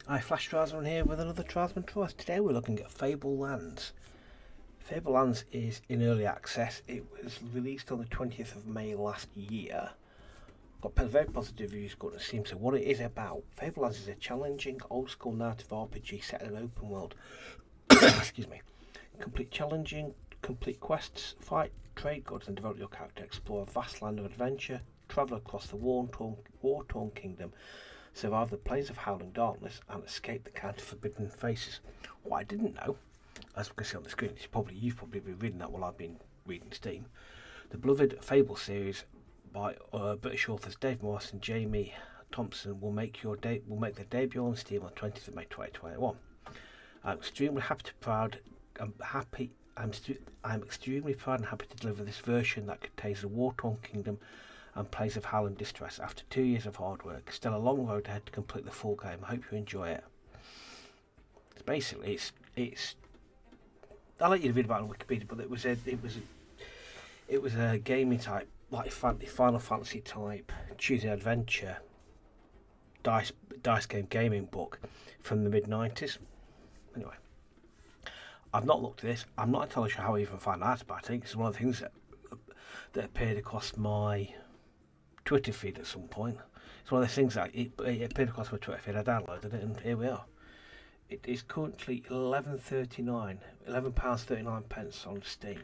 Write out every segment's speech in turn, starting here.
Hi, Flash Trialsman here with another Trialsman Tour. Today we're looking at Fabled Lands. Fabled Lands is in early access. It was released on the 20th of May last year. Got very positive reviews going to seem. So what it is about, Fabled Lands is a challenging old school narrative RPG set in an open world. Excuse me. Complete quests, fight, trade goods and develop your character. Explore a vast land of adventure, travel across the war-torn kingdom, survive the plains of howling darkness and escape the counter-forbidden faces. What I didn't know, as we can see on the screen, you've probably been reading that while I've been reading Steam. The beloved Fable series by British authors Dave Morris and Jamie Thompson will make their debut on Steam on 20th of May 2021. I'm extremely proud and happy to deliver this version that contains the war-torn kingdom and plays of howling distress. After 2 years of hard work, still a long road ahead to complete the full game. I hope you enjoy it. Basically, it's. I'll let you read about it on Wikipedia, but it was a gaming type, like Final Fantasy type, choose an adventure, dice game gaming book from the mid-90s. Anyway, I've not looked at this. I'm not entirely sure how I even find out about it. It's one of the things that appeared across my Twitter feed at some point. It's one of the things that it appeared across my Twitter feed. I downloaded it and here we are. It is currently £11.39 on Steam,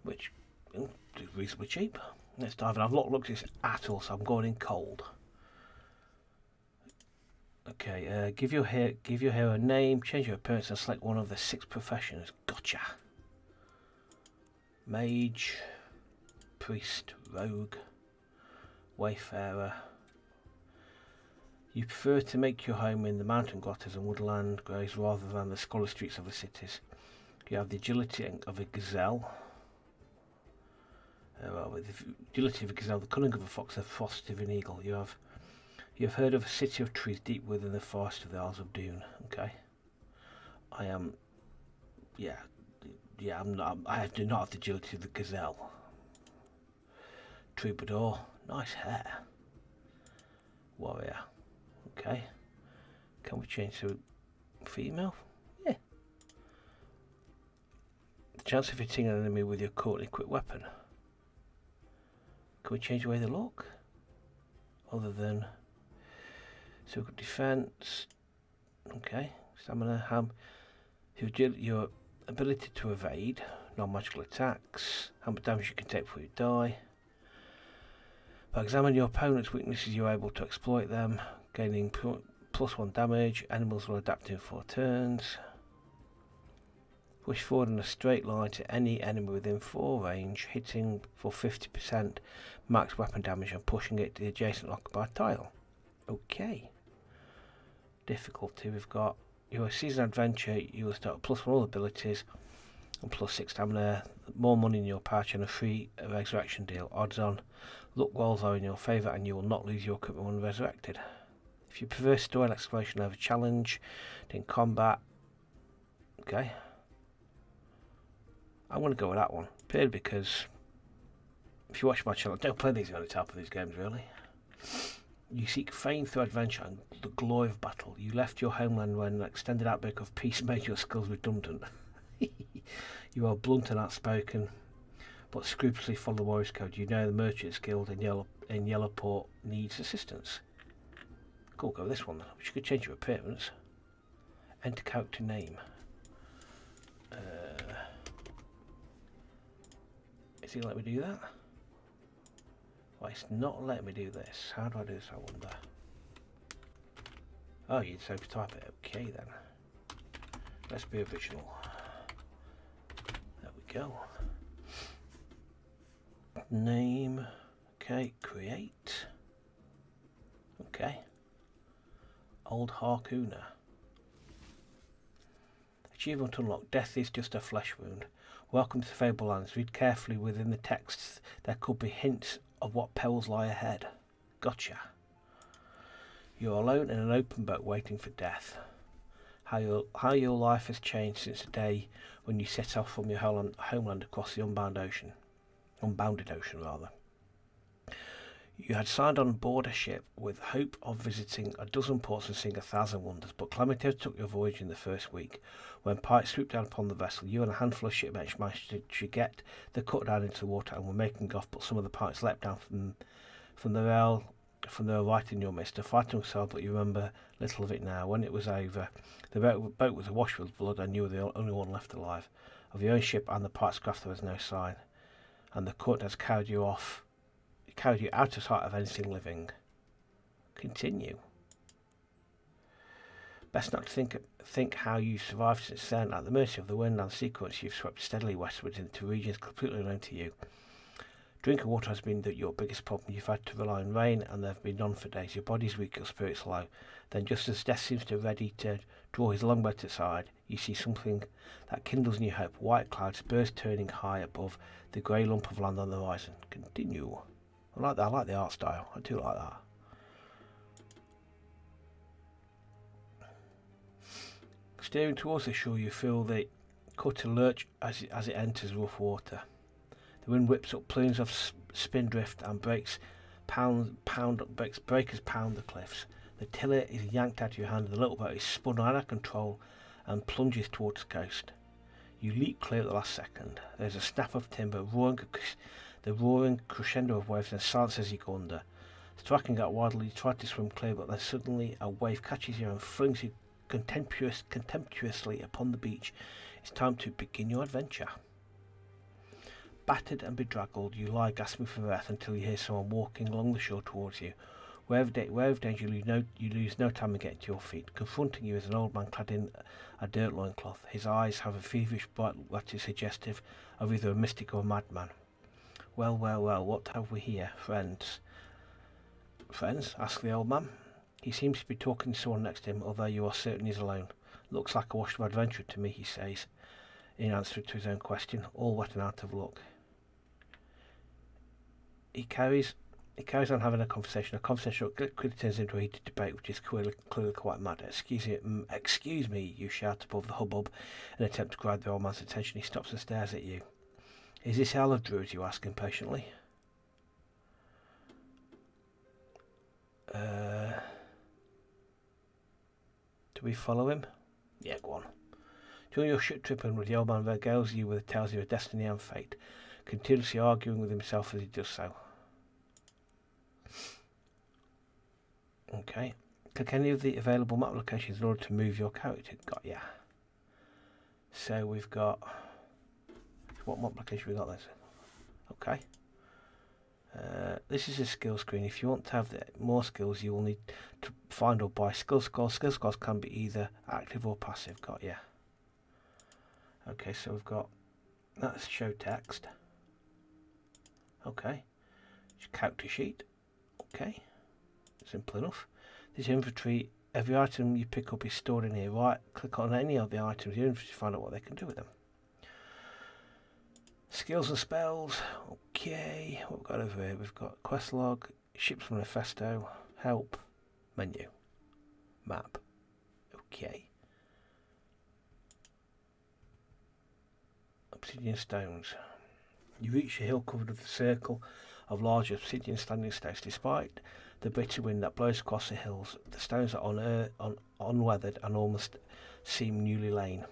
which is reasonably cheap. Let's dive in. I've not looked at this at all, so I'm going in cold. Okay, give your hero a name, change your appearance and select one of the 6 professions. Gotcha. Mage, priest, rogue, wayfarer. You prefer to make your home in the mountain grottos and woodland groves rather than the scholar streets of the cities. You have the agility of a gazelle. The agility of a gazelle, the cunning of a fox, the ferocity of an eagle. You have heard of a city of trees deep within the forest of the Isles of Doon. Okay. I do not have the agility of the gazelle. Troubadour, nice hair. Warrior, okay. Can we change to female? Yeah. The chance of hitting an enemy with your currently equipped weapon. Can we change the way they look? Other than so we've got defense, okay. Stamina, your ability to evade, non-magical attacks, how much damage you can take before you die. By examining your opponent's weaknesses, you're able to exploit them, gaining +1 damage. Animals will adapt in 4 turns. Push forward in a straight line to any enemy within 4 range, hitting for 50% max weapon damage and pushing it to the adjacent occupied tile. Okay. Difficulty, we've got your season adventure, you will start with +1 all abilities and +6 stamina, more money in your pouch and a free resurrection deal. Odds on luck rolls are in your favour and you will not lose your equipment when resurrected. If you prefer story and exploration over challenge, then combat. Okay. I'm going to go with that one. Purely because if you watch my channel, I don't play these on the top of these games really. You seek fame through adventure and the glory of battle. You left your homeland when an extended outbreak of peace made your skills redundant. You are blunt and outspoken, but scrupulously follow the Warriors Code. You know the Merchants Guild in Yellowport needs assistance. Cool, go with this one then. You could change your appearance. Enter character name. Is he letting me do that? Well, it's not letting me do this. How do I do this, I wonder? Oh, you'd so type it. Okay then. Let's be original. There we go. Name. Okay, create. Okay. Old Harkuna. Achievement unlocked. Death is just a flesh wound. Welcome to Fabled Lands. Read carefully within the texts. There could be hints of what perils lie ahead. Gotcha. You're alone in an open boat waiting for death. How your life has changed since the day when you set off from your homeland across the unbounded ocean rather. You had signed on board a ship with hope of visiting a dozen ports and seeing 1,000 wonders, but calamity took your voyage in the first week. When pirates swooped down upon the vessel, you and a handful of shipmates managed to get the cut down into the water and were making off, but some of the pirates leapt down from the rail, from the right in your midst. A fighting was held, but you remember little of it now. When it was over, the boat was awash with blood, and you were the only one left alive. Of your own ship and the pirates' craft there was no sign, and the cut has carried you out of sight of anything living. Continue. Best not to think how you survived since then. At the mercy of the wind and sea currents, you've swept steadily westwards into regions completely unknown to you. Drinking water has been your biggest problem. You've had to rely on rain, and there have been none for days. Your body's weak, your spirit's low. Then, just as death seems ready to draw his longboat aside, you see something that kindles new hope. White clouds, birds turning high above the grey lump of land on the horizon. Continue. I like that. I like the art style. I do like that. Steering towards the shore, you feel the cutter lurch as it enters rough water. The wind whips up plumes of spindrift and breakers pound the cliffs. The tiller is yanked out of your hand, and the little boat is spun out of control and plunges towards the coast. You leap clear at the last second. There's a snap of timber, the roaring crescendo of waves, and silence as you go under. Striking out wildly, you try to swim clear, but then suddenly a wave catches you and flings you contemptuously upon the beach. It's time to begin your adventure. Battered and bedraggled, you lie gasping for breath until you hear someone walking along the shore towards you. Wherever danger, you lose no time in getting to your feet. Confronting you is an old man clad in a dirt loincloth. His eyes have a feverish bright look that is suggestive of either a mystic or a madman. Well, what have we here? Friends? Friends? Asked the old man. He seems to be talking to someone next to him, although you are certain he's alone. Looks like a washed-up adventurer to me, he says, in answer to his own question, all wet and out of luck. He carries on having a conversation that quickly turns into a heated debate, which is clearly quite mad. Excuse me, you shout above the hubbub in an attempt to grab the old man's attention. He stops and stares at you. Is this Isle of Druids, you ask impatiently? Do we follow him? Yeah, go on. During your ship trip in, the old man regales you with the tales of your destiny and fate, continuously arguing with himself as he does so. Okay. Click any of the available map locations in order to move your character. Got ya. So we've got... What map location we got then? Okay. This is a skill screen. If you want to have more skills, you will need to find or buy skill scores. Skill scores can be either active or passive. Got ya. Okay, so we've got... That's show text. Okay. Character sheet. Okay. Simple enough. This inventory, every item you pick up is stored in here. Right, click on any of the items in your inventory to find out what they can do with them. Skills and spells. Okay, what we've got over here? We've got quest log, ship's manifesto, help, menu, map. Okay. Obsidian Stones. You reach a hill covered with a circle of large obsidian standing stones. Despite the bitter wind that blows across the hills, the stones are unweathered and almost seem newly lain.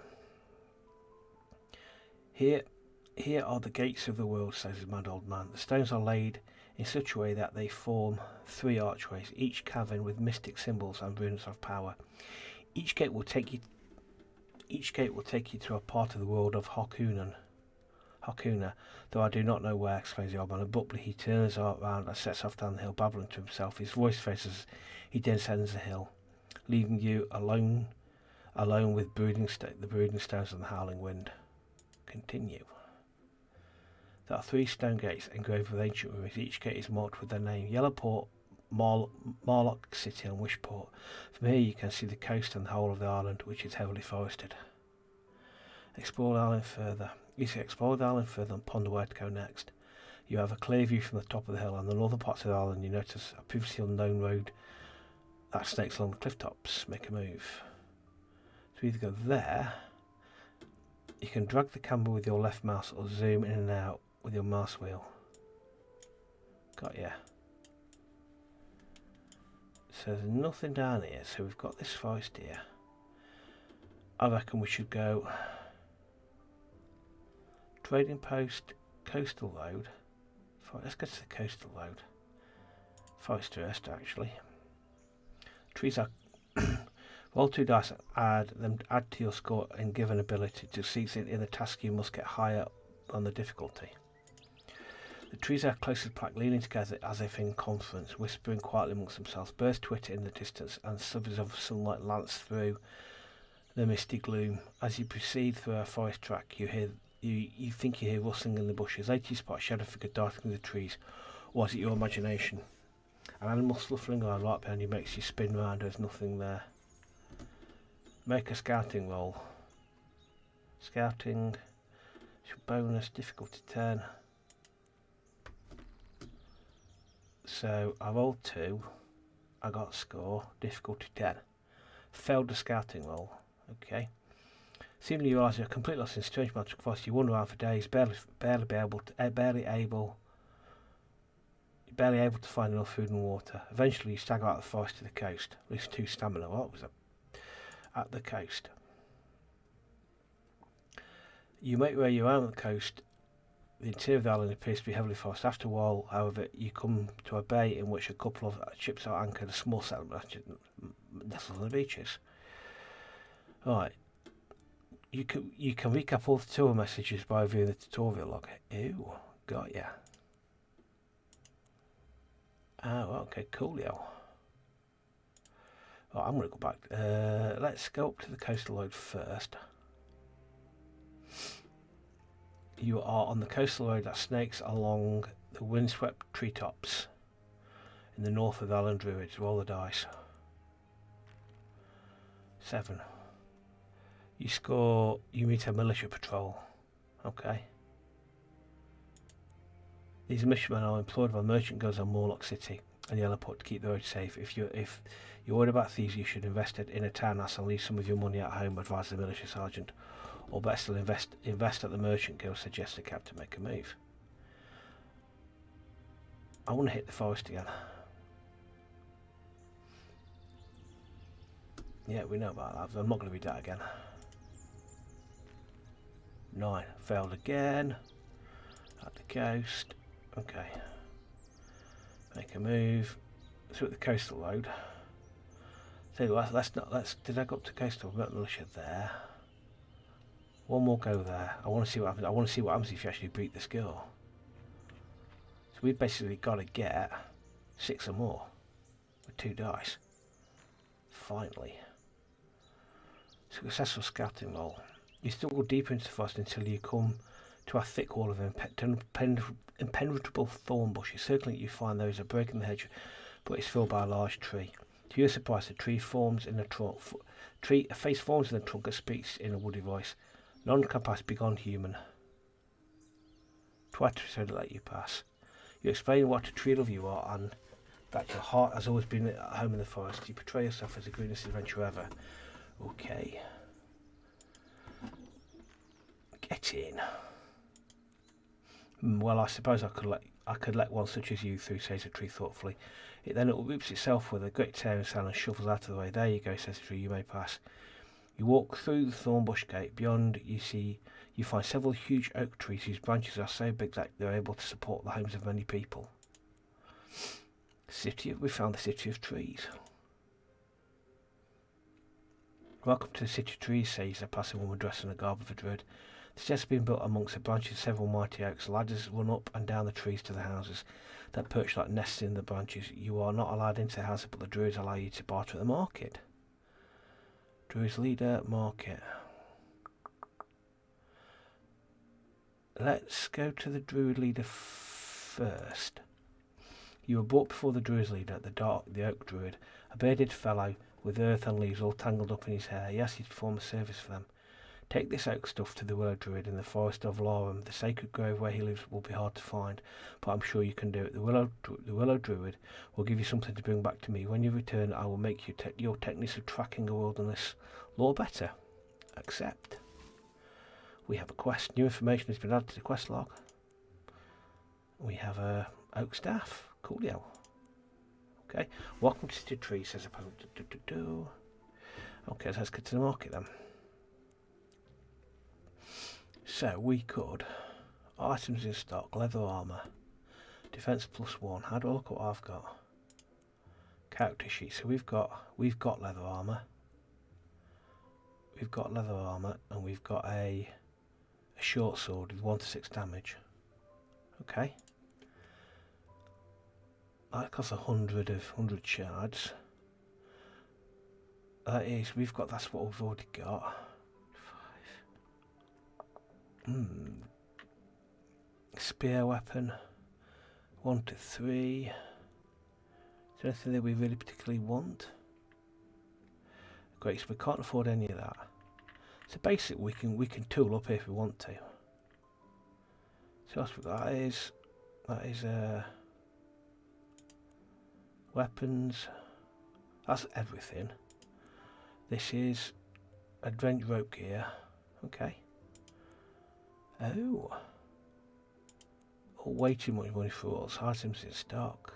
Here are the gates of the world, says the mad old man. The stones are laid in such a way that they form 3 archways, each cavern with mystic symbols and runes of power. Each gate will take you to a part of the world of Hakuna, though I do not know where, exclaims the old man. Abruptly he turns around and sets off down the hill, babbling to himself. His voice fades as he descends the hill, leaving you alone with the brooding stones and the howling wind. Continue. There are 3 stone gates engraved with ancient ruins. Each gate is marked with their name: Yellowport, Marlock City and Wishport. From here you can see the coast and the whole of the island, which is heavily forested. Explore the island further. You can explore the island further and ponder where to go next. You have a clear view from the top of the hill, and the northern parts of the island you notice a previously unknown road that snakes along the cliff tops. Make a move. So either go there. You can drag the camera with your left mouse or zoom in and out with your mouse wheel. Got ya. So there's nothing down here. So we've got this forest here. I reckon we should go trading post, coastal road. Let's go to the coastal road. Forest first, actually. Trees are roll 2 dice, add to your score and give an ability to succeed in the task. You must get higher on the difficulty. The trees are closely packed, leaning together as if in conference, whispering quietly amongst themselves. Birds twitter in the distance, and slivers of sunlight lance through the misty gloom. As you proceed through a forest track, you think you hear rustling in the bushes. Later you spot a shadow figure darting through the trees. Or is it your imagination? An animal snuffling around right behind you makes you spin round. There's nothing there. Make a scouting roll. Scouting. Bonus, difficulty 10. So I rolled 2. I got a score, difficulty 10. Failed the scouting roll. Okay. Seemingly you realise you're completely lost in strange magic forest. You wander around for days, barely able to find enough food and water. Eventually you stagger out of the forest to the coast. Lose 2 stamina. What was it? At the coast. You make your way around the coast. The interior of the island appears to be heavily forested. After a while, however, you come to a bay in which a couple of ships are anchored, a small settlement nestled on the beaches. Right. You can recap all the tour messages by viewing the tutorial log. Ew, got ya. Oh, okay, coolio. Right, I'm going to go back. Let's go up to the coastal road first. You are on the coastal road that snakes along the windswept treetops in the north of Island Druids. Roll the dice. 7. You meet a militia patrol. Okay. These militiamen are employed by merchant guilds on Morlock City and Yellowport to keep the road safe. If you're worried about thieves, you should invest it in a town house and leave some of your money at home, advised the militia sergeant. Or better still, invest at the merchant guild, suggests the captain. Make a move. I want to hit the forest again. Yeah, we know about that. I'm not going to read that again. 9. Failed again. At the coast. Okay. Make a move. Through the coastal road. So did I go up to coastal? We've got militia there. One more go there. I want to see what happens. I want to see what happens if you actually beat the skill. So we've basically got to get 6 or more with 2 dice. Finally. Successful scouting roll. You still go deeper into the forest until you come to a thick wall of impenetrable thorn bushes. Circling it, you find there is a break in the hedge, but it's filled by a large tree. To your surprise, a face forms in the trunk and speaks in a woody voice. None can pass, begone human. Twice so to let you pass. You explain what a tree love you are and that your heart has always been at home in the forest. You portray yourself as the greatest adventurer ever. Okay. Get in. Well, I suppose I could let one such as you through, says the tree thoughtfully. It then whoops itself with a great tearing sound and shuffles out of the way. There you go, says the tree, you may pass. You walk through the thorn bush gate. Beyond, you find several huge oak trees whose branches are so big that they're able to support the homes of many people. We found the city of trees. Welcome to the city of trees, says a passing woman dressed in the garb of a druid. The city has been built amongst the branches of several mighty oaks. Ladders run up and down the trees to the houses that perch like nests in the branches. You are not allowed into the houses, but the druids allow you to barter at the market. Druid's leader, market. Let's go to the druid leader first. You were brought before the druid's leader, the oak druid, a bearded fellow with earth and leaves all tangled up in his hair. He asks you to perform a service for them. Take this oak stuff to the willow druid in the forest of Lorum. The sacred grove where he lives will be hard to find, but I'm sure you can do it. The willow druid will give you something to bring back to me. When you return, I will make your techniques of tracking a wilderness lore better. Accept. We have a quest. New information has been added to the quest log. We have a oak staff. Coolio. Okay, welcome to City Tree, says a Okay, so let's get to the market then. So we could items in stock, leather armour, defence +1. How do I look at what I've got? Character sheet. So we've got leather armour. We've got leather armour, and we've got a short sword with 1 to 6 damage. Okay. That costs 100 shards. That is, that's what we've already got. 5. Spear weapon. 1 to 3. Is there anything that we really particularly want? Great, so we can't afford any of that. So basically we can tool up here if we want to. So that's what that is. That is weapons. That's everything. This is adventure rope gear. Okay. Oh. Way too much money for us. Items in stock.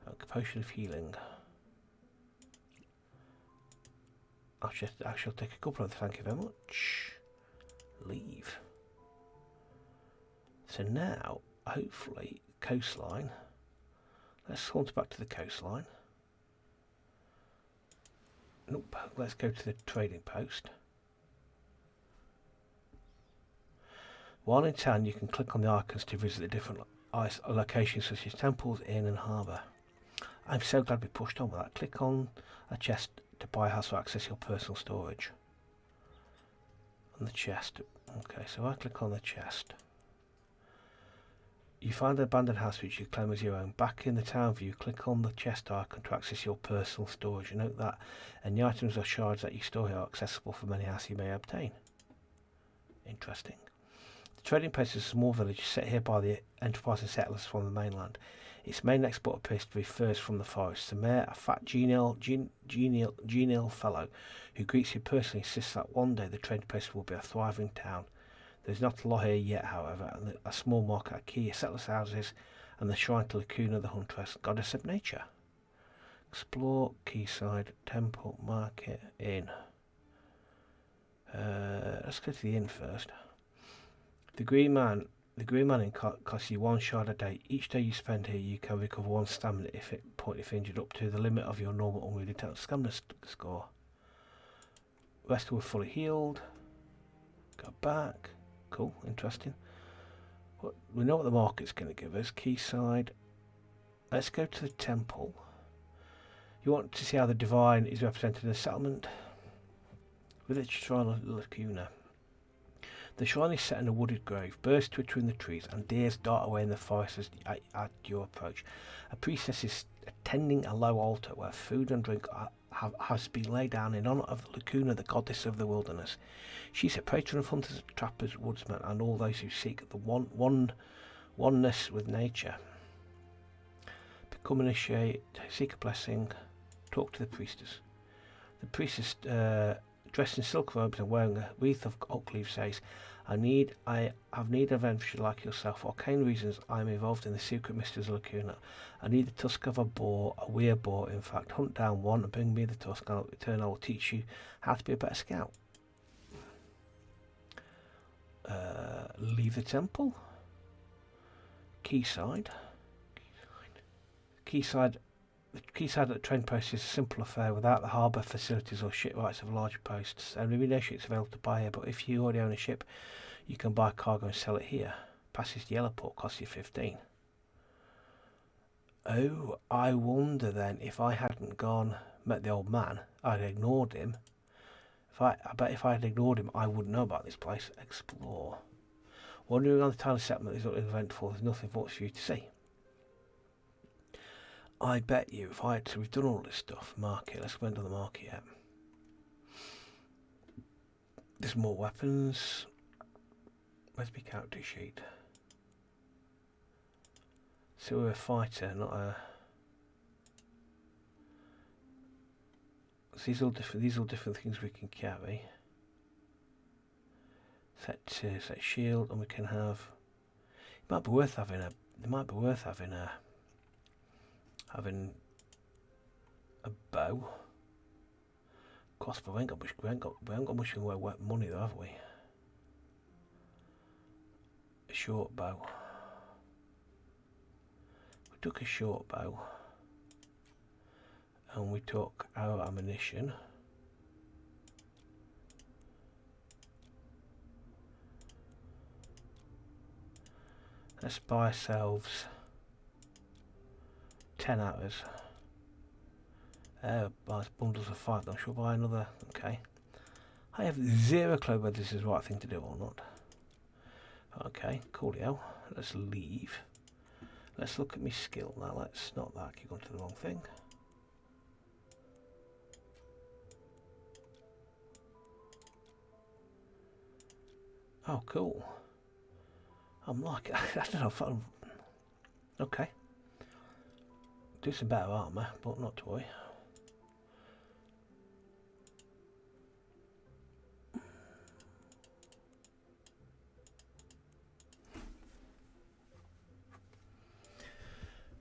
Okay, potion of healing. I shall take a couple of them, thank you very much. Leave. So now, hopefully, coastline. Let's saunter back to the coastline. Nope, let's go to the trading post. While in town, you can click on the icons to visit the different locations such as temples, inn and harbour. I'm so glad we pushed on with that. Click on a chest to buy a house or access your personal storage. On the chest. Okay, so I click on the chest. You find an abandoned house which you claim as your own. Back in the town view, click on the chest icon to access your personal storage. And note that any items or shards that you store here are accessible from any house you may obtain. Interesting. The trading post is a small village set here by the enterprising settlers from the mainland. Its main export appears to be furs from the forest. The mayor, a fat, genial fellow who greets you personally, insists that one day the trading post will be a thriving town. There's not a lot here yet, however, and a small market, a key, settlers' houses, and the shrine to Lacuna the Huntress, goddess of nature. Explore, quayside, temple, market, inn. Let's go to the inn first. The Green Man Inn costs you 1 shard a day. Each day you spend here, you can recover 1 stamina point if injured, up to the limit of your normal unruly stamina score. Rest we're fully healed. Go back. Cool, interesting. We know what the market's going to give us. Quayside. Let's go to the temple. You want to see how the divine is represented in the settlement? Village Shrine of Lacuna. The shrine is set in a wooded grove. Birds twitter in the trees and deers dart away in the forest at your approach. A priestess is attending a low altar where food and drink has been laid down in honour of Lacuna, the goddess of the wilderness. She's a patron of hunters, trappers, woodsmen, and all those who seek the oneness with nature. Become initiate, seek a blessing, talk to the priestess. The priestess, dressed in silk robes and wearing a wreath of oak leaves, says, I have need of adventure like yourself. For arcane reasons, I am involved in the secret mysteries of Lacuna. I need the tusk of a boar, a weird boar, in fact. Hunt down one and bring me the tusk, and I'll return. I will teach you how to be a better scout. Leave the temple. Quayside. The quayside at the train post is a simple affair without the harbour facilities or shipwrights of larger posts. And there are no ships available to buy here, but if you already own a ship, you can buy a cargo and sell it here. Passes the yellow port costs you 15. Oh, I wonder then if I hadn't met the old man, I'd ignored him. I bet if I had ignored him, I wouldn't know about this place. Explore. Wandering around the tiny settlement is not eventful. There's nothing much for you to see. I bet you if we've done all this stuff. Market. Let's go into the market yet. There's more weapons. Where's my character sheet? So we're a fighter, not a. So these are all different things we can carry. Set shield, and we can have. It might be worth having a having a bow. Crossbow, we ain't got much in the way of weapon money though, have we? A short bow. We took a short bow. And we took our ammunition. Let's buy ourselves 10 hours. Bundles of 5. I shall buy another. Okay. I have zero clue whether this is the right thing to do or not. Okay, coolio. Let's leave. Let's look at my skill now. Let's not that. Keep going to the wrong thing. Oh, cool. I'm like, I don't know if I'm... Okay. Do some better armour, but not to worry.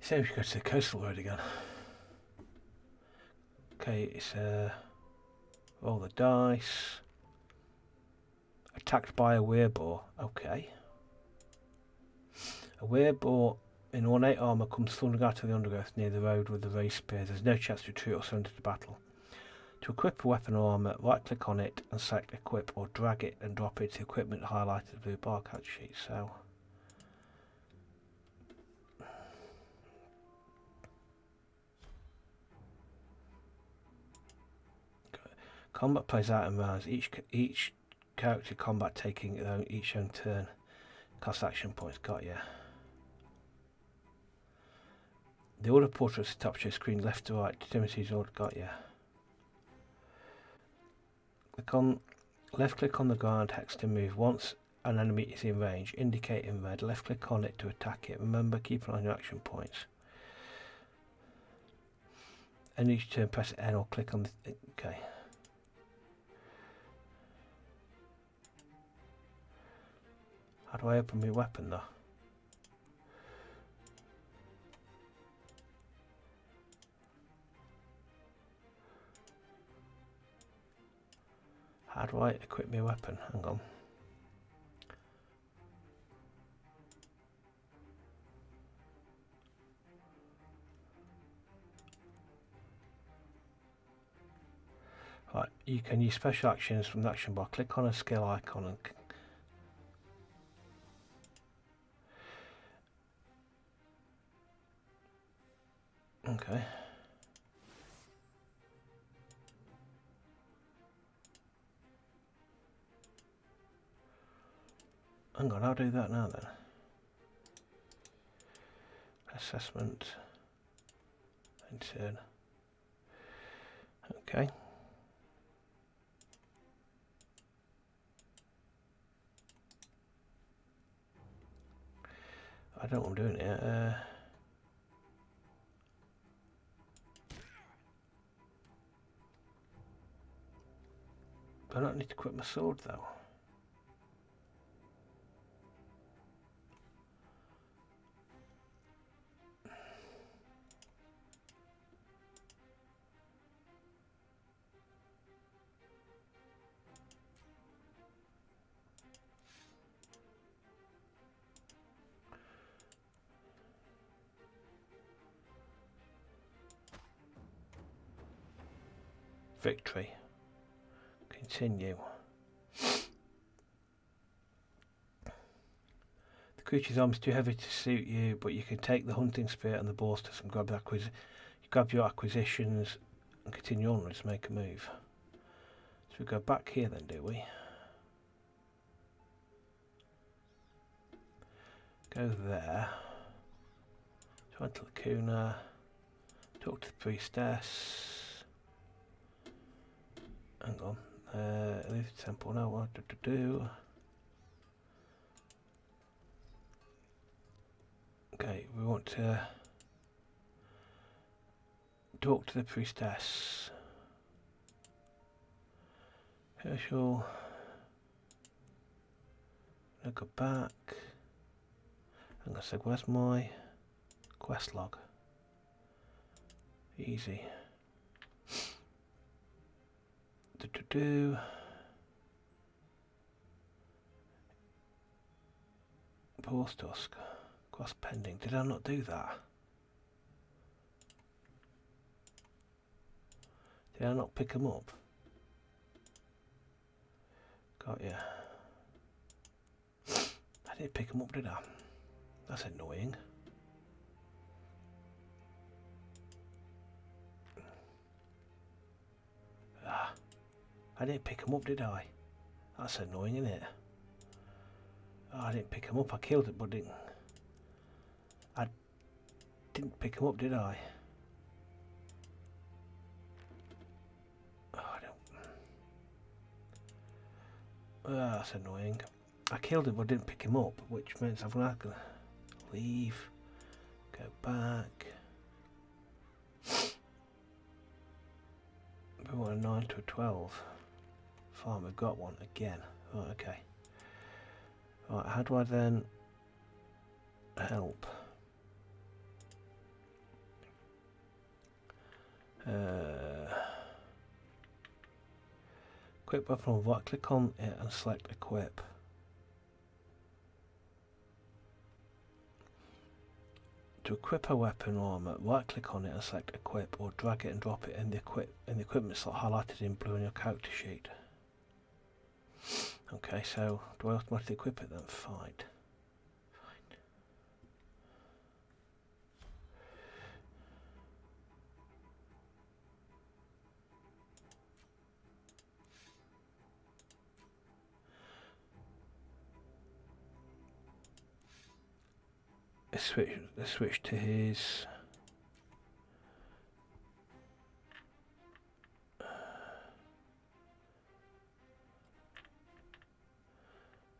Same as you go to the coastal road again. Okay, it's roll the dice. Attacked by a weirboar. Okay. A weirboar in ornate armour comes thundering out of the undergrowth near the road with the raised spear. There's no chance to retreat or surrender to battle. To equip a weapon or armour, right click on it and select equip, or drag it and drop it to equipment highlighted with the blue barcode sheet. So combat plays out in rounds. Each character combat taking each own turn. Cost action points. Got ya. The order portrait at the top shows screen left to right. Determines who's order. Got ya. Left click on the ground hex to move. Once an enemy is in range, indicate in red. Left click on it to attack it. Remember, keep an eye on your action points. And each turn press N or click on the... Okay. How do I open my weapon though? How do I equip my weapon? Hang on. Right, you can use special actions from the action bar. Click on a skill icon and okay. Hang on, I'll do that now then. Assessment. And turn. Okay. I don't know what I'm doing here. I don't need to equip my sword though. Victory. Continue. The creature's arm is too heavy to suit you, but you can take the hunting spear and the boar's tusk and grab your acquisitions and continue onwards, make a move. So we go back here then, do we? Go there. So enter Lacuna. Talk to the priestess. Hang on. Leave the temple now. What to do? Okay, we want to talk to the priestess. Herschel. I'll go back. I'm gonna say, where's my quest log? Easy. Do. Boar's tusk. Quest pending. Did I not do that? Did I not pick them up? Got ya. I didn't pick them up, did I? That's annoying. I didn't pick them up, did I? That's annoying, isn't it? Oh, I didn't pick them up. I killed it, but I didn't pick them up, did I? Oh, I don't. Oh, that's annoying. I killed it, but didn't pick him up, which means I'm gonna leave, go back. We want a 9 to a 12. Fine, we've got one again. Right, okay. Right, how do I then help? Equip weapon, right click on it and select equip. To equip a weapon or armor, right click on it and select equip, or drag it and drop it in the equipment slot highlighted in blue on your character sheet. Okay, so do I automatically equip it then? Fine. Let's switch to his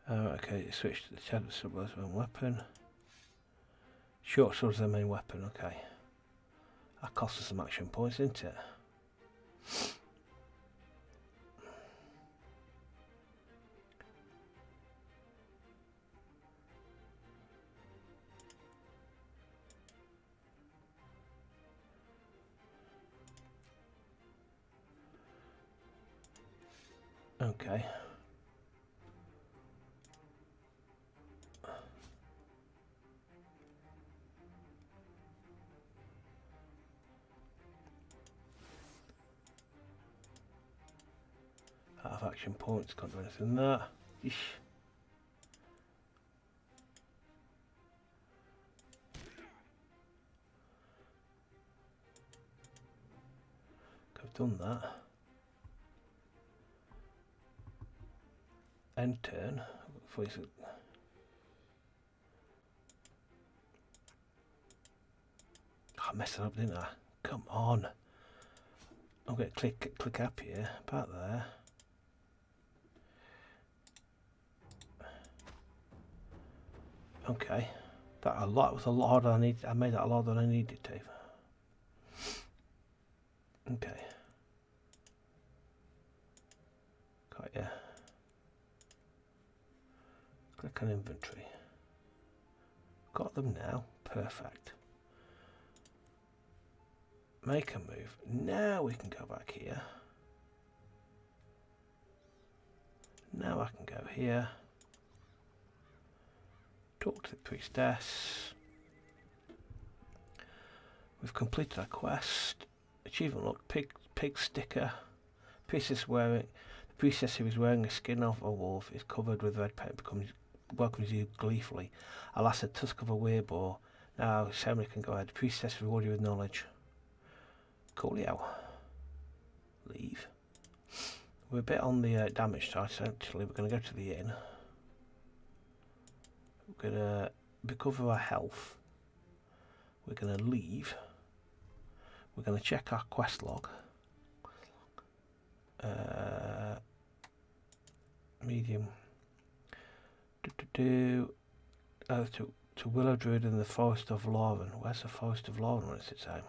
okay, switch to the shadow sword as main weapon. Short sword is the main weapon, okay. That costs us some action points, isn't it? Okay. Out of action points, can't do anything there. Yeesh. I've done that. End turn. I messed it up, didn't I? Come on. Okay, click up here, about there. Okay, that was a lot harder than I need. I made that a lot harder than I needed to. Okay. Got ya. Click on inventory. Got them now. Perfect. Make a move. Now we can go back here. Now I can go here. Talk to the priestess. We've completed our quest. Achievement look, pig sticker. The priestess who is wearing the skin of a wolf is covered with red paint welcomes you gleefully. Alas, a tusk of a weirboar. Now ceremony can go ahead. The priestess reward you with knowledge. Coolio. Leave. We're a bit on the damage side, so actually we're going to go to the inn. We're going to recover our health. We're going to leave. We're going to check our quest log. Medium. To Willow Druid in the Forest of Lauren. Where's the Forest of Lauren when it's its home?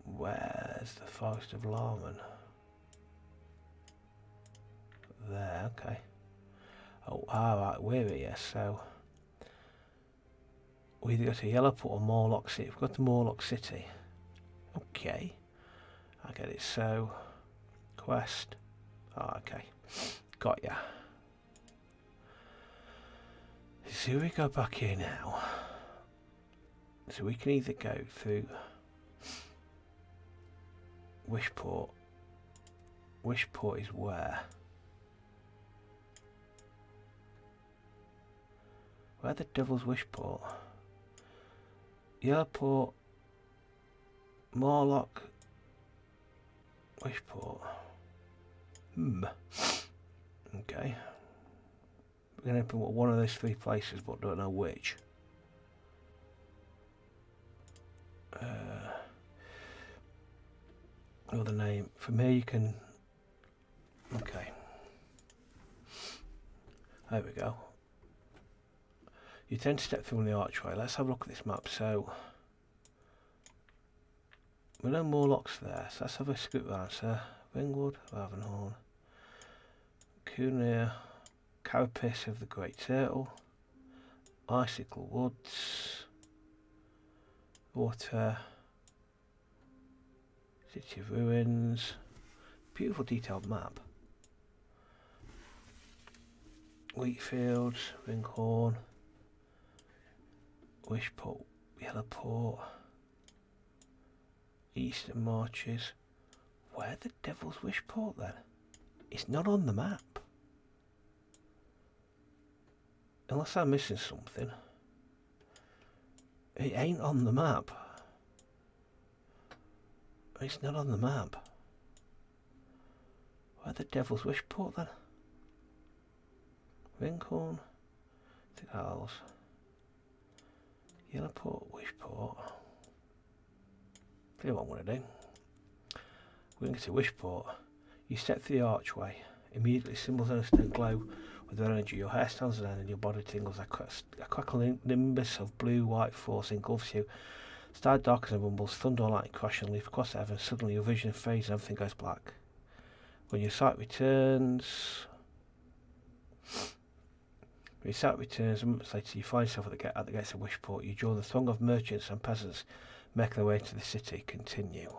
Where's the Forest of Lauren? There, okay. Oh, alright, we're here, so we either go to Yellowport or Morlock City. We've got to Morlock City. Okay. I get it, so quest. Oh, okay. Got ya. So we go back here now. So we can either go through Wishport. Wishport is where? Where the devil's Wishport? Yellowport, Morlock, Wishport. Okay. We're going to open one of those three places, but don't know which. Or the name. From here you can... Okay. There we go. You tend to step through the archway. Let's have a look at this map. So, we know Morlock's there, so let's have a scoot round. So, Ringwood, Ravenhorn, Cunir, Carapace of the Great Turtle, Icicle Woods, Water, City of Ruins. Beautiful detailed map. Wheatfields, Ringhorn, Wishport, Yellowport, Eastern Marches. Where the devil's Wishport then? It's not on the map. Unless I'm missing something. It ain't on the map. It's not on the map. Where the devil's Wishport then? Ringhorn, the Isles, Yellowport, Wishport. Tell you what I'm going to do. We're going to Wishport. You step through the archway. Immediately symbols on a stone glow with their energy. Your hair stands on end and your body tingles. A crackling nimbus of blue-white force engulfs you. Star darkens and rumbles. Thunder and lightning crash and leap across the heavens. Suddenly your vision fades and everything goes black. When your sight returns... When your sight returns, moments later you find yourself at the gates of Wishport. You join the throng of merchants and peasants making their way to the city. Continue.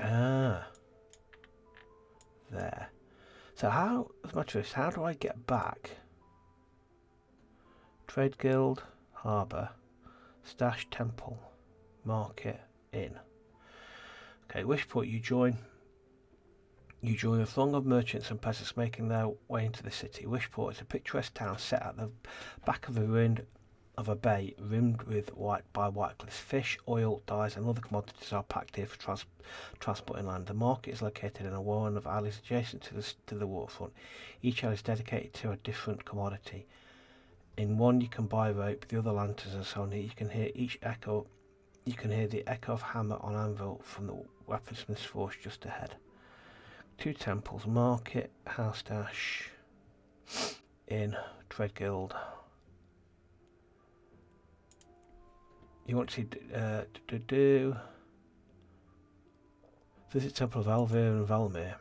Ah. There. So how, as a matter of fact, how do I get back? Trade Guild, Harbour, Stash, Temple, Market, Inn. Okay, Wishport you join. You join a throng of merchants and peasants making their way into the city. Wishport is a picturesque town set at the back of a ruin of a bay rimmed with white cliffs. Fish, oil, dyes and other commodities are packed here for transport inland. The market is located in a warren of alleys adjacent to the waterfront. Each alley is dedicated to a different commodity. In one you can buy rope, the other lanterns and so on. Here you can hear the echo of hammer on anvil from the weaponsmith's forge just ahead. 2 temples, Market, House Dash, Inn, Trade Guild. You want to visit Temple of Alvir and Valmir.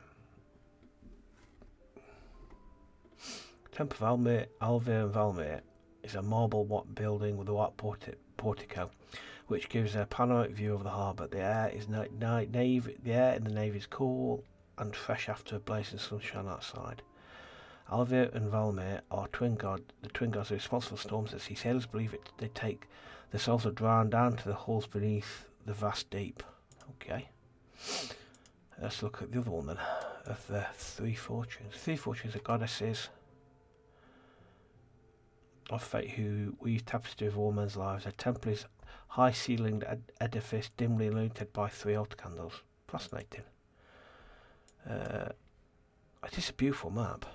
Temple of Alvir and Valmir is a marble building with a white portico, which gives a panoramic view of the harbour. The air in the nave is cool and fresh after blazing sunshine outside. Alvir and Valmir are the twin gods are responsible for storms at sea. Sailors believe they take the souls of drowned down to the hulls beneath the vast deep. Okay. Let's look at the other one then, of the 3 fortunes. 3 fortunes are goddesses of fate who weave tapestry of all men's lives. A temple is high-ceilinged edifice dimly illuminated by 3 altar candles. Fascinating. It is a beautiful map.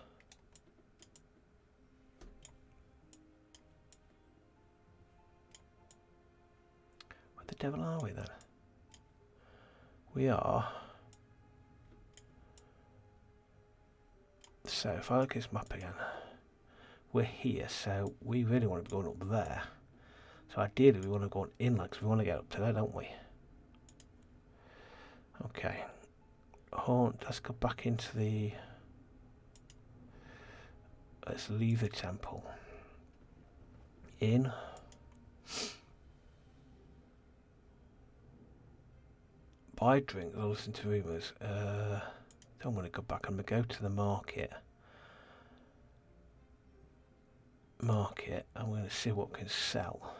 Where the devil are we then? We are... So if I look at this map again, we're here, so we really want to be going up there. So ideally we want to go inland because we want to get up to there, don't we? Okay. haunt. Let's go back into the... Let's leave the temple. In. Buy drink or listen to rumours. Don't want to go back. I'm going to go to the market. I'm going to see what we can sell.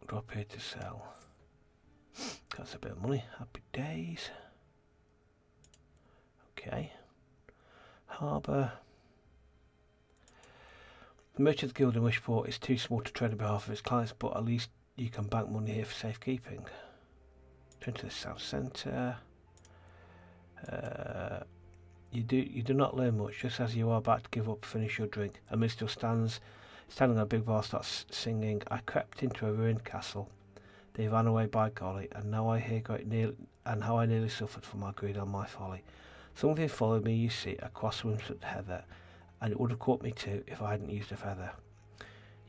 Drop here to sell. That's a bit of money. Happy days. Okay. Harbour. The Merchants Guild in Wishport is too small to trade on behalf of its clients, but at least you can bank money here for safekeeping. Turn to the south centre. You do not learn much. Just as you are about to give up, finish your drink. A minstrel standing on a big bar, starts singing. I crept into a ruined castle. They ran away by golly, and now I hear how I nearly suffered for my greed and my folly. Something followed me, you see, across Wimsett Heather, and it would have caught me too if I hadn't used a feather.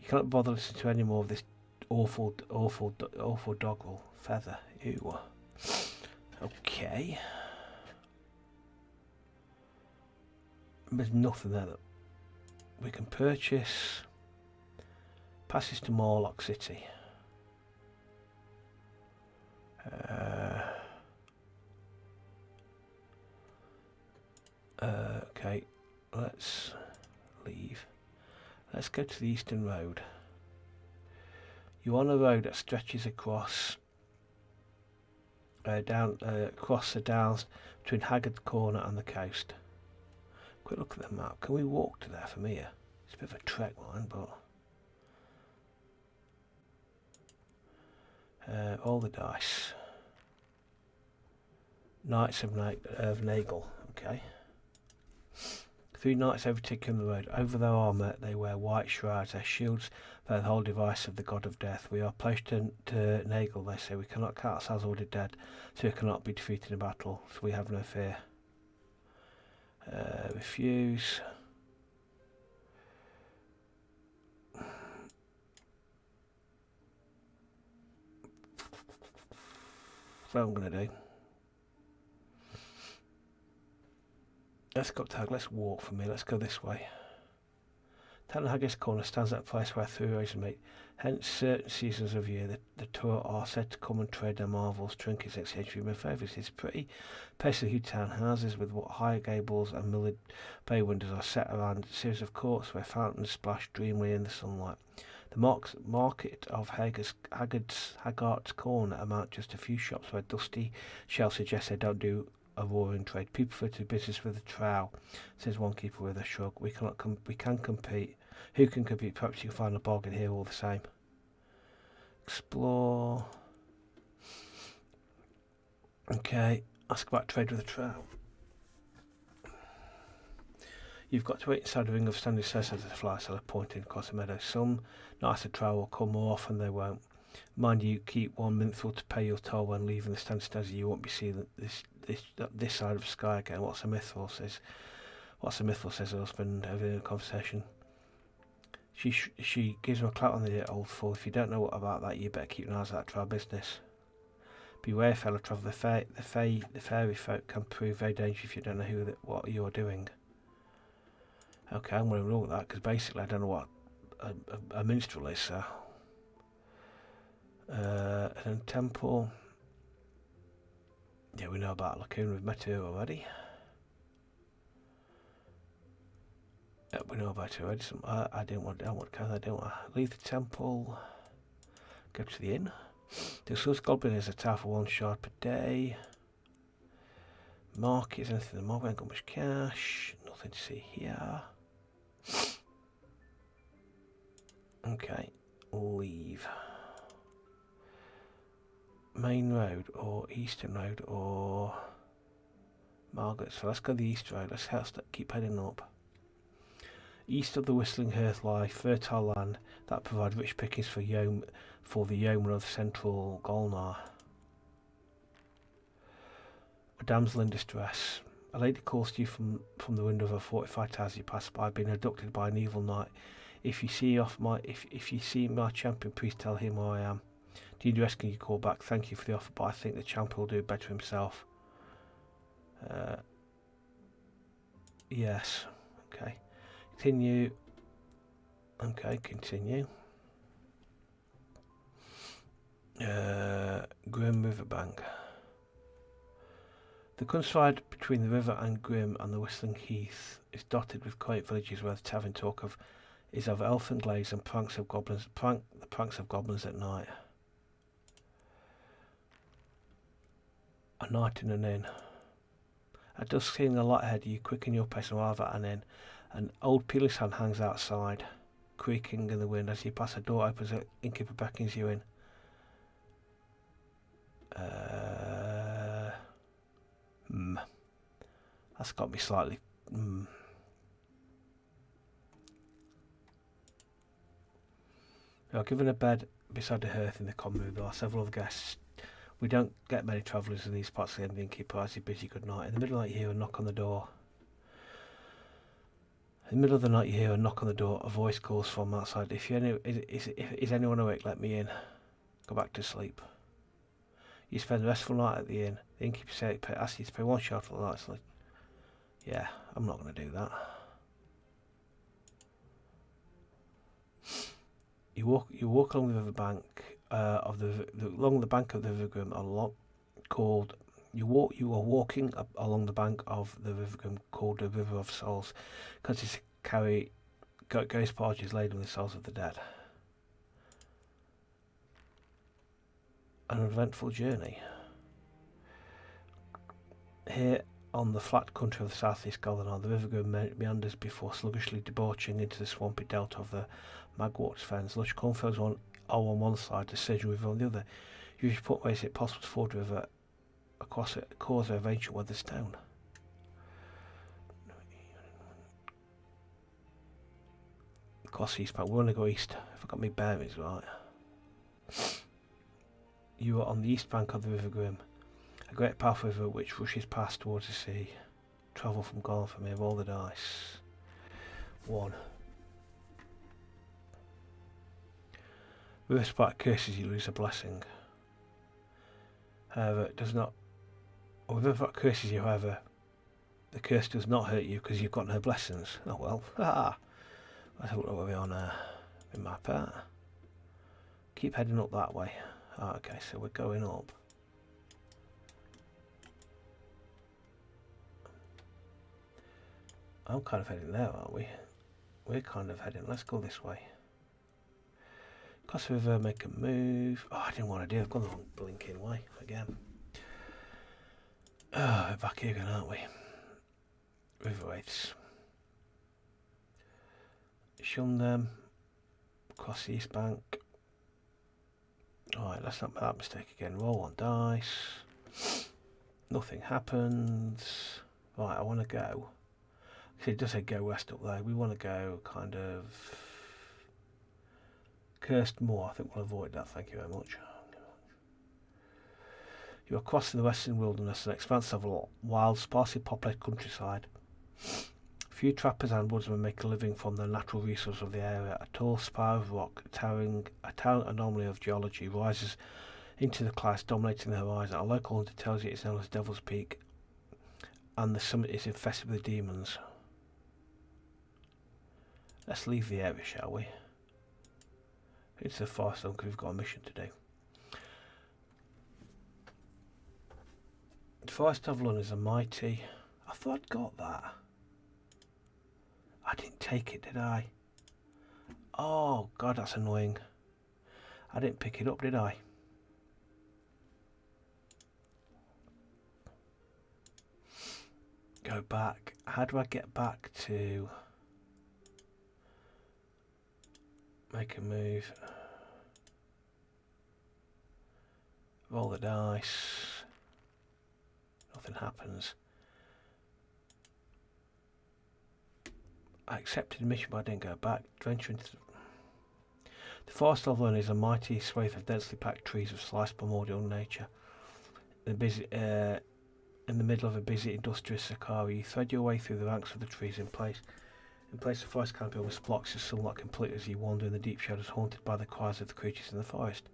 You cannot bother listening to any more of this awful doggerel. Feather. Ew. Okay. There's nothing there that we can purchase. Passes to Morlock City. Okay, let's leave. Let's go to the Eastern Road. You're on a road that stretches across across the downs between Haggard Corner and the coast. Quick look at the map. Can we walk to there from here? It's a bit of a trek, mine, but all the dice. Knights of Nagel. Okay. 3 knights overtaking the road. Over their armour they wear white shrouds. Their shields bear the whole device of the god of death. We are pledged to Nagel, they say. We cannot count ourselves already dead, so we cannot be defeated in battle, so we have no fear. Refuse. What I'm going to do. Let's go tag. Let's walk from here. Let's go this way. Town of Haggis Corner stands at a place where thoroughways meet. Hence, certain seasons of year, the tour are said to come and trade their marvels, trinkets, exchange human favours. It's pretty paisley hued town houses with what high gables and milled bay windows are set around a series of courts where fountains splash dreamily in the sunlight. The market of Haggart's Corner amount just a few shops where dusty shells suggest they don't do a roaring trade. People prefer to do business with a trowel, says one keeper with a shrug. We can compete. Who can compete? Perhaps you can find a bargain here all the same. Explore. Okay, ask about trade with a trowel. You've got to wait inside the ring of standing stairs as the fly seller pointing across the meadow. Some nights a trowel will come, more often they won't. Mind you, keep 1 minstrel to pay your toll when leaving the standing stairs. You won't be seeing this side of the sky again. What's a mithril says? Her husband over in a conversation. She gives him a clap on the old fool. If you don't know about that, you better keep an eye on that trial business. Beware, fellow traveller. The fairy folk can prove very dangerous if you don't know what you're doing. Okay, I'm going to rule that because basically I don't know what a minstrel is. So, and then temple. Yeah, we know about Lacoon. We've met her already. We know about her already. I don't want to leave the temple. Go to the inn. The Source Goblin is a tower for 1 shard per day. Market, anything in the market, ain't got much cash. Nothing to see here. Okay, leave. Main road or Eastern road or Margaret. So let's go the East road. Let's keep heading up. East of the Whistling Hearth lie fertile land that provide rich pickings for the yeomen of central Golnar. A damsel in distress. A lady calls to you from the window of a fortified tower as you pass by, being abducted by an evil knight. If you see my champion, please tell him who I am. Do you rescue your call back? Thank you for the offer, but I think the champion will do better himself. Yes. Okay. Continue. Okay, continue. Grim Riverbank. The countryside between the river and Grim and the Whistling Heath is dotted with quaint villages where the tavern talk of is of elfin glades and pranks of goblins. The pranks of goblins at night. A night in an inn. At dusk, seeing the light ahead, you quicken your pace and arrive at an inn. An old peeling hand hangs outside, creaking in the wind. As you pass, a door opens, an innkeeper beckons you in. That's got me slightly. Given a bed beside the hearth in the common room, there are several other guests. We don't get many travellers in these parts of the innkeeper as he bids you good night. In the middle of the night, you hear a knock on the door. In the middle of the night, you hear a knock on the door. A voice calls from outside. Is anyone awake? Let me in. Go back to sleep. You spend the restful night at the inn. The innkeeper asks you to pay one shot for the night. It's like, yeah, I'm not going to do that. You walk along the riverbank along the bank of the River Grim, you are walking along the bank of the River Grim called the River of Souls, because it's carry ghost barges laden with the souls of the dead. An eventful journey. Here on the flat country of the southeast Gallinar, the River Grim meanders before sluggishly debauching into the swampy delta of the Magwart's Fens. Lush cornfields are on one side, the Surgeon River on the other. You should put ways it possible to ford the river across a cause of ancient weathered stone. Across east bank. We want to go east. If I got my bearings right. You are on the east bank of the River Grim, a great powerful river which rushes past towards the sea. Travel from Garland from here. Roll the dice. 1. River Sprite curses you, lose a blessing. However, it does not. River Sprite curses you, however, the curse does not hurt you because you've got no blessings. Oh well. Let's have a look where we are now. In my part. Keep heading up that way. Okay, so we're going up. I'm kind of heading there, aren't we? We're kind of heading. Let's go this way. Cross the river, make a move. Oh, I didn't want to do it. I've gone the wrong blinking way again. Oh, we're back here again, aren't we? River Wraiths. Shun them. Cross the east bank. Alright, let's not make that mistake again. Roll 1 dice. Nothing happens. Right, I want to go. See, it does say go west up there. We want to go kind of Cursed Moor. I think we'll avoid that. Thank you very much. You are crossing the western wilderness, an expanse of wild, sparsely populated countryside. Few trappers and woodsmen make a living from the natural resources of the area. A tall spire of rock, a towering anomaly of geology, rises into the clouds, dominating the horizon. A local hunter tells you it's known as Devil's Peak, and the summit is infested with demons. Let's leave the area, shall we? It's the forest zone because we've got a mission to do. The Forest of Lun is a mighty. I thought I'd got that. I didn't take it, did I? Oh, God, that's annoying. I didn't pick it up, did I? Go back. How do I get back to... Make a move. Roll the dice. Nothing happens. I accepted the mission, but I didn't go back. Venture into the Forest of Lun is a mighty swathe of densely packed trees of sliced primordial nature. In the middle of a busy industrious Sakari, you thread your way through the ranks of the trees. In place, the forest canopy almost blocks the sunlight completely as you wander in the deep shadows, haunted by the cries of the creatures in the forest.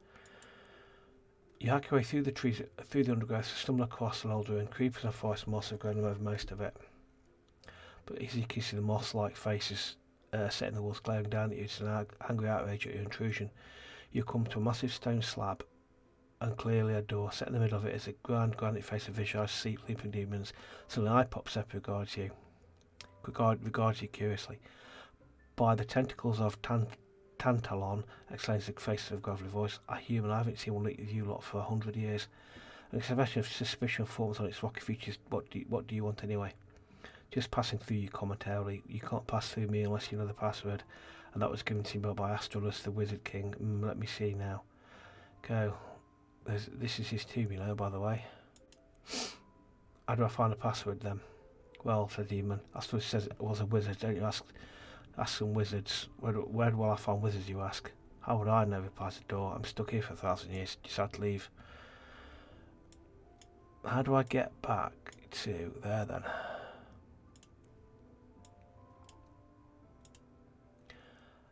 You hack your way through the trees, through the undergrowth, stumble across an old ruin. Creepers and forest moss have grown over most of it. But as you can see, the moss-like faces set in the walls glaring down at you. It's an angry outrage at your intrusion. You come to a massive stone slab and clearly a door. Set in the middle of it is a grand granite face of visualised sleeping demons. Suddenly an eye pops up and regards you curiously. By the tentacles of Tantalon, exclaims the face of a gravelly voice. A human, I haven't seen one like you lot for 100 years. An expression of suspicion forms on its rocky features. What do you want anyway? Just passing through you commentarily. You can't pass through me unless you know the password. And that was given to me by Astrolus, the Wizard King. Let me see now. Go. This is his tomb, you know, by the way. How do I find a password then? Well, said the demon, Astrolus says it was a wizard. Don't you ask some wizards. Where will I find wizards, you ask? How would I know, replies the door. I'm stuck here for 1,000 years. Just had to leave. How do I get back to there then?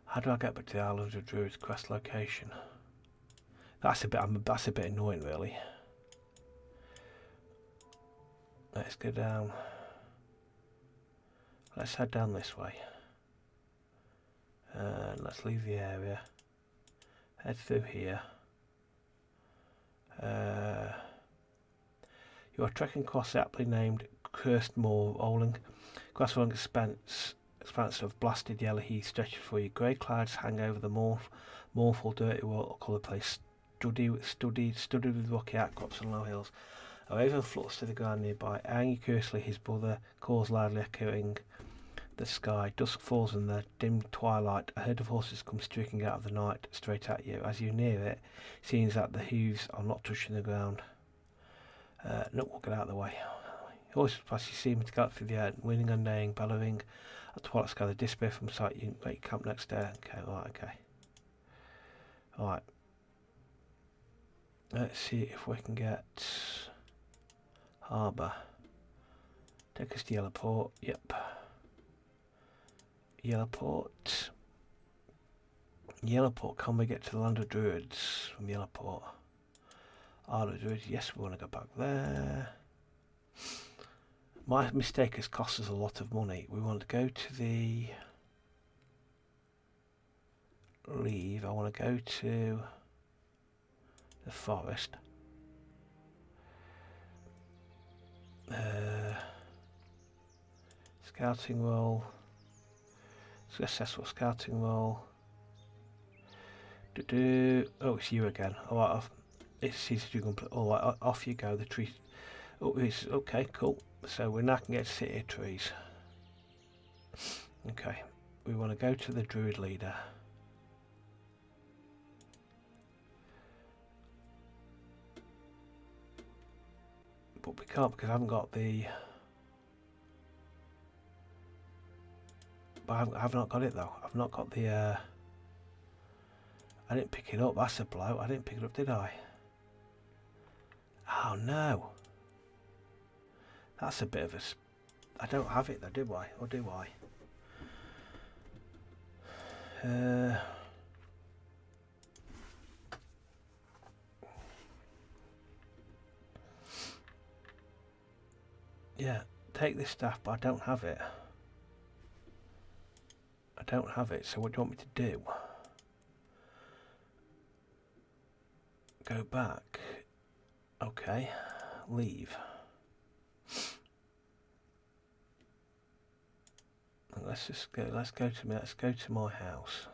How do I get back to the Island of Druids quest location? That's a bit annoying, really. Let's go down. Let's head down this way. And let's leave the area. Head through here. You are trekking across the aptly named Cursed Moor, rolling grass rolling expanse of blasted yellow heath stretched before you. Grey clouds hang over the mournful, dirty water-coloured place, studded with rocky outcrops and low hills. A raven floats to the ground nearby, eyeing curiously. His brother calls loudly, echoing the sky. Dusk falls in the dim twilight. A herd of horses come streaking out of the night straight at you. As you near it, it seems that the hooves are not touching the ground. No, we'll get out of the way. Horses pass you, seem to gallop through the air, winning and neighing, bellowing. At the twilight sky, they disappear from sight. You make camp next day. Okay. Alright. Let's see if we can get harbour. Take us to Yellowport. Yep. Yellowport. Can we get to the Land of Druids from Yellowport? Isle of Druids, yes, we want to go back there. My mistake has cost us a lot of money. We want to go to the... I want to go to the forest. Scouting roll. Successful scouting roll. Oh, it's you again. Alright, it's easy to complete. Alright, off you go. The tree. Oh, it's okay, cool. So we now can get to city trees. Okay, we want to go to the druid leader. But we can't because I haven't got the... But I've not got it though. I've not got the... I didn't pick it up. That's a blow. I didn't pick it up, did I? Oh no. That's a bit of a... I don't have it though, do I? Or do I? Yeah, take this staff, but I don't have it. I don't have it, so what do you want me to do? Go back. Okay, leave. Let's just go. Let's go to my house.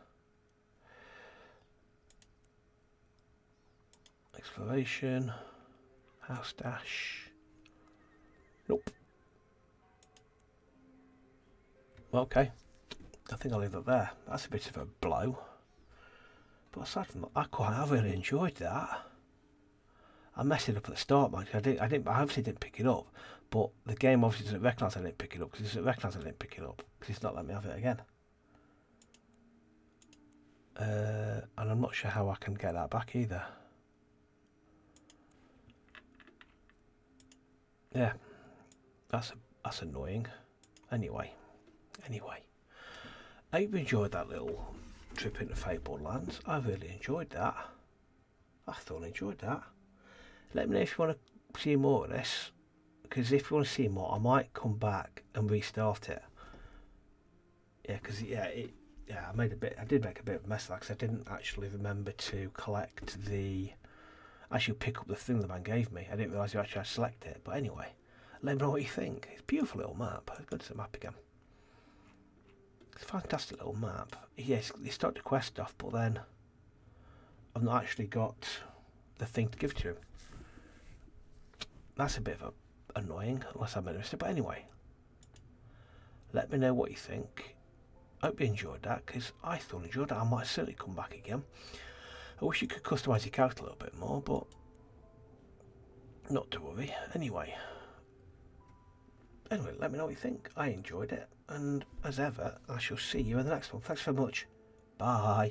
Exploration. House dash. Nope. Okay. I think I'll leave it there. That's a bit of a blow. But aside from that, I really enjoyed that. I messed it up at the start, man. I obviously didn't pick it up, but the game obviously doesn't recognise I didn't pick it up because it doesn't recognise I didn't pick it up because it's not letting me have it again. And I'm not sure how I can get that back either. Yeah, that's annoying. Anyway, I hope you enjoyed that little trip into Fabled Lands. I really enjoyed that. I thoroughly enjoyed that. Let me know if you want to see more of this, because if you want to see more, I might come back and restart it. Yeah, because I did make a bit of a mess of that, because I didn't actually remember to collect the, actually pick up the thing the man gave me. I didn't realise you actually had to select it. But anyway, let me know what you think. It's a beautiful little map. Let's go to the map again. It's a fantastic little map. Yes, you start the quest off, but then I've not actually got the thing to give to him. That's a bit of annoying, unless I'm interested. But anyway, let me know what you think. I hope you enjoyed that, because I thoroughly enjoyed it. I might certainly come back again. I wish you could customise your character a little bit more, but not to worry. Anyway, let me know what you think. I enjoyed it, and as ever, I shall see you in the next one. Thanks very much. Bye.